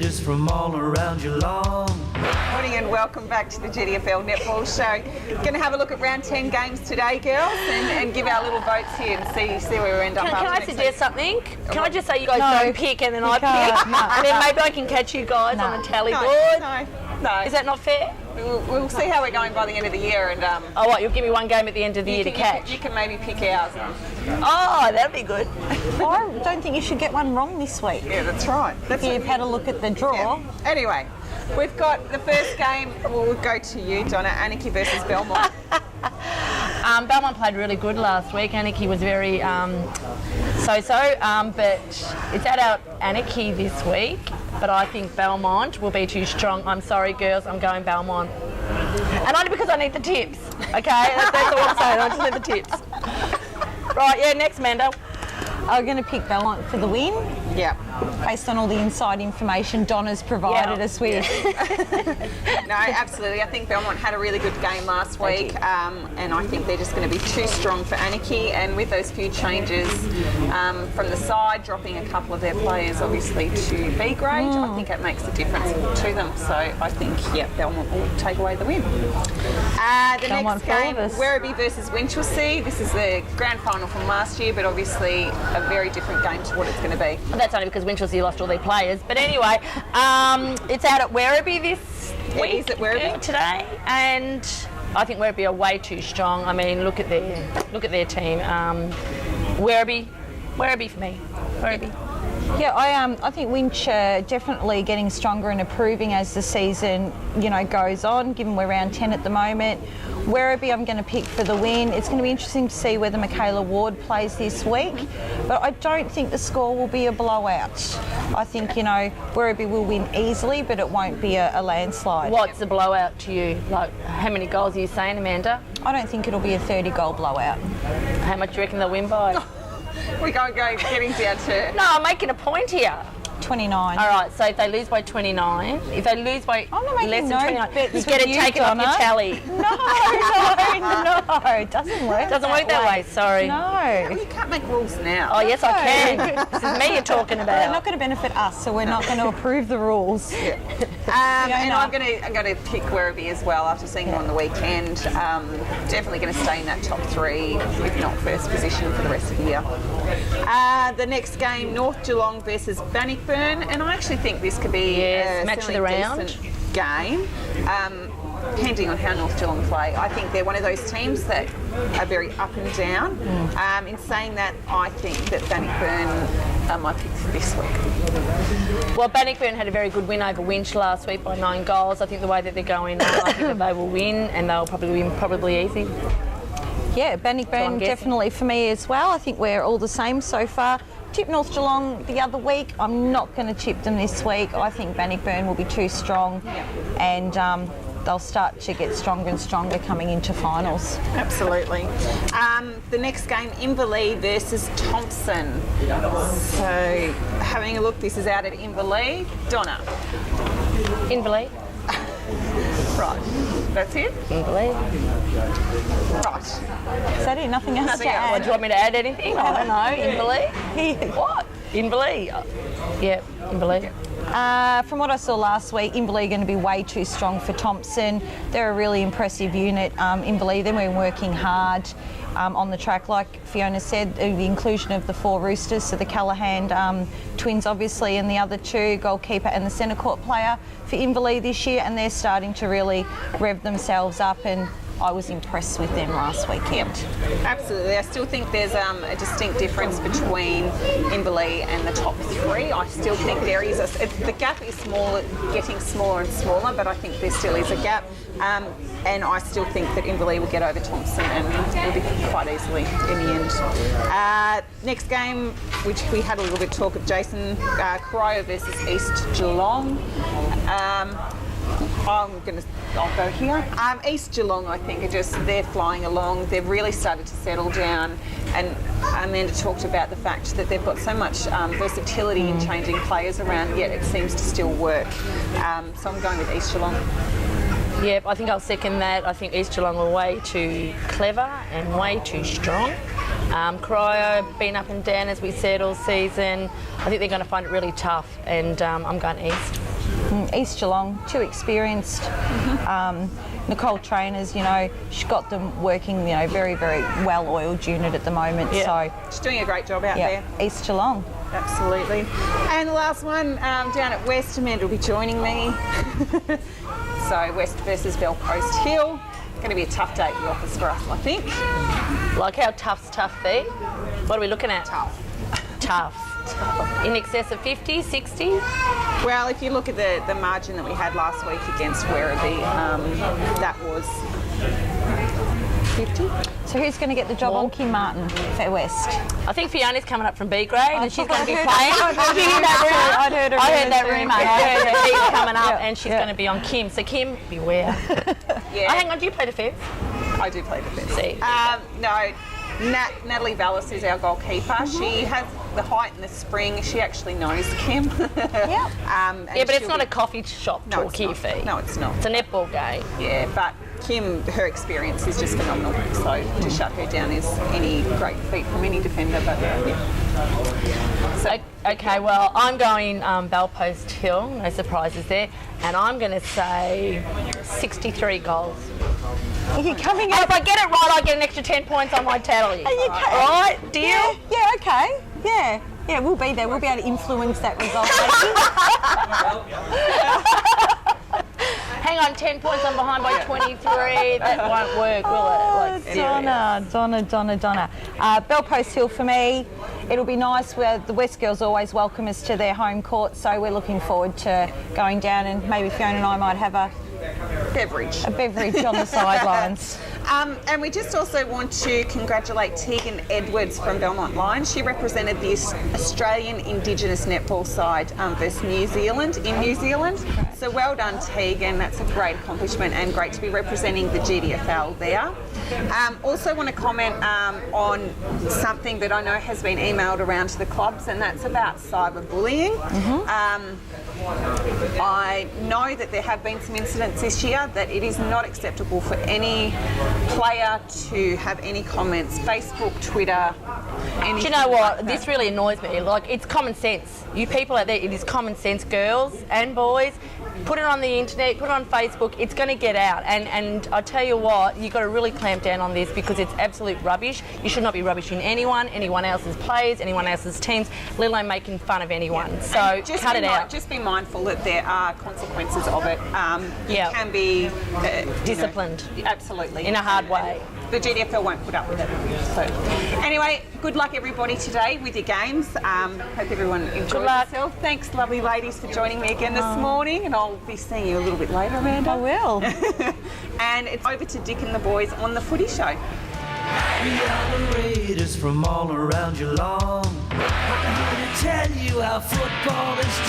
strangers from all around Geelong. Morning and welcome back to the GDFL Netball Show. Going to have a look at round 10 games today, girls, and give our little votes here and see where we end up. Can I suggest something? Can I just say you guys don't pick and then I pick? And then maybe I can catch you guys on the tally board? No. Is that not fair? We'll see how we're going by the end of the year. And oh, what? You'll give me one game at the end of the year to catch? You can maybe pick ours. Oh, that'd be good. I don't think you should get one wrong this week. Yeah, that's right. You've had a look at the draw. Yeah. Anyway, we've got the first game. We'll go to you, Donna. Anarchy versus Belmont. Belmont played really good last week. Anarchy was very so-so, but it's at our Anarchy this week. But I think Belmont will be too strong. I'm sorry, girls. I'm going Belmont. And only because I need the tips. Okay, that's all I'm saying. I just need the tips. Right, yeah, next, Manda. I'm going to pick Belmont for the win. Yeah. Based on all the inside information Donna's provided us with. No, absolutely. I think Belmont had a really good game last week, and I think they're just going to be too strong for Anarchy. And with those few changes from the side, dropping a couple of their players, obviously, to B grade, I think it makes a difference to them. So I think, Belmont will take away the win. The next game, Werribee versus Winchelsea. This is the grand final from last year, but obviously a very different game to what it's going to be. Well, that's only because Winchelsea lost all their players. But anyway, it's out at Werribee this week. It is at Werribee today, and I think Werribee are way too strong. I mean, look at their team. Werribee for me. Werribee. Yeah, I think Winch definitely getting stronger and improving as the season, goes on, given we're round 10 at the moment. Werribee I'm going to pick for the win. It's going to be interesting to see whether Michaela Ward plays this week, but I don't think the score will be a blowout. I think, Werribee will win easily, but it won't be a landslide. What's a blowout to you? Like, how many goals are you saying, Amanda? I don't think it'll be a 30-goal blowout. How much do you reckon they'll win by? We can't go getting down to... No, I'm making a point here. 29. All right, so if they lose by 29, if they lose by less than 29, you get it taken off your tally. No, it doesn't work. It doesn't work that way, sorry. No. Well, you can't make rules now. Oh, yes, I can. This is me you're talking about. They're not going to benefit us, so we're not going to approve the rules. Yeah. And I'm going to pick Werribee as well after seeing them on the weekend. Definitely going to stay in that top 3, if not first position for the rest of the year. The next game, North Geelong versus Bannockburn, and I actually think this could be a match of the round decent game. Depending on how North Geelong play, I think they're one of those teams that are very up and down. In saying that, I think that Bannockburn are my pick for this week. Well, Bannockburn had a very good win over Winch last week by 9 goals. I think the way that they're going, I think that they will win, and they'll probably win easy. Yeah, Bannockburn definitely for me as well. I think we're all the same so far. Tipped North Geelong the other week. I'm not going to tip them this week. I think Bannockburn will be too strong, and they'll start to get stronger and stronger coming into finals. Absolutely. The next game, Inverleigh versus Thompson. So, having a look, this is out at Inverleigh. Donna. Inverleigh. Right. That's it? Inverleigh. Right. Is that it? Nothing else to add? Do you want me to add anything? I don't know. Inverleigh? What? Inverleigh? Yeah, Inverleigh. From what I saw last week, Inverleigh are going to be way too strong for Thompson. They're a really impressive unit. Inverleigh, they've been working hard on the track, like Fiona said, the inclusion of the 4 Roosters, so the Callahan twins obviously, and the other 2, goalkeeper and the centre court player for Inverleigh this year, and they're starting to really rev themselves up, and I was impressed with them last weekend. Absolutely. I still think there's a distinct difference between Inverleigh and the top 3. I still think there is the gap is getting smaller and smaller, but I think there still is a gap. And I still think that Inverleigh will get over Thompson and will be quite easily in the end. Next game, which we had a little bit of talk of, Jason, Cryo versus East Geelong. I'll go here. East Geelong, I think, they're flying along. They've really started to settle down, and Amanda talked about the fact that they've got so much versatility in changing players around, yet it seems to still work. So I'm going with East Geelong. Yep, I think I'll second that. I think East Geelong are way too clever and way too strong. Cryo, been up and down, as we said, all season. I think they're going to find it really tough, and I'm going East. East Geelong, too experienced. Nicole Trainers, she's got them working, very, very well-oiled unit at the moment. Yeah. So She's doing a great job out there. East Geelong. Absolutely. And the last one down at West, Amanda will be joining me. So West versus Bell Post Hill. Going to be a tough day at the office for us, I think. Like how tough's tough, Fee? What are we looking at? Tough. In excess of 50, 60? Well, if you look at the margin that we had last week against Werribee, that was 50. So who's going to get the job on Kim Martin for West? I think Fiona's coming up from B grade and she's going to be I'd playing. Did you hear that I'd heard rumour? I heard that too. rumour. I heard that she's coming up Yeah. and she's going to be on Kim. So Kim, beware. Yeah. Oh, hang on, do you play defence? I do play defence. See. No, Natalie Vallis is our goalkeeper. She has the height and the spring. She actually knows Kim. Yeah. Yeah, but it's not a coffee shop No, it's talkie, not. Fee. No, it's not. It's a netball game. Yeah, but Kim, her experience is just phenomenal. So to shut her down is any great feat from any defender. But yeah. So, Okay, well, I'm going Bell Post Hill, no surprises there, and I'm going to say 63 goals. Are you coming And up? if I get it right, I get an extra 10 points on my tally. Are you Right, deal? Yeah, okay. Yeah. Yeah, we'll be there. We'll be able to influence that result. Hang on, 10 points, I'm behind by 23. That won't work, will it? Like, serious. Donna. Bell Post Hill for me. It'll be nice. Where the West girls always welcome us to their home court, so we're looking forward to going down and maybe Fiona and I might have a beverage. beverage on the sidelines. And we just also want to congratulate Tegan Edwards from Belmont Lions. She represented the Australian Indigenous netball side versus New Zealand in New Zealand. So well done, Tegan. That's a great accomplishment and great to be representing the GDFL there. Also want to comment on something that I know has been emailed around to the clubs, and that's about cyberbullying. I know that there have been some incidents this year that it is not acceptable for any player to have any comments, Facebook, Twitter, anything. Do you know what? like This that. really annoys me. Like, it's common sense. You people out there, it is common sense, girls and boys. Put it on the internet, put it on Facebook, it's going to get out. And I tell you what, you've got to really clamp down on this because it's absolute rubbish. You should not be rubbishing anyone else's players, anyone else's teams, let alone making fun of anyone. So And just cut be it out. Just be mindful that there are consequences of it. You Yeah. can be Disciplined. Absolutely. In a hard way. The GDFL won't put up with it. So, anyway, good luck everybody today with your games. Hope everyone enjoys luck. themselves. Thanks, lovely ladies, for joining me again this morning, and I'll be seeing you a little bit later, Amanda. I will. And it's over to Dick and the boys on the Footy Show. We are the Raiders from all around Geelong. We're here to tell you how football is strong.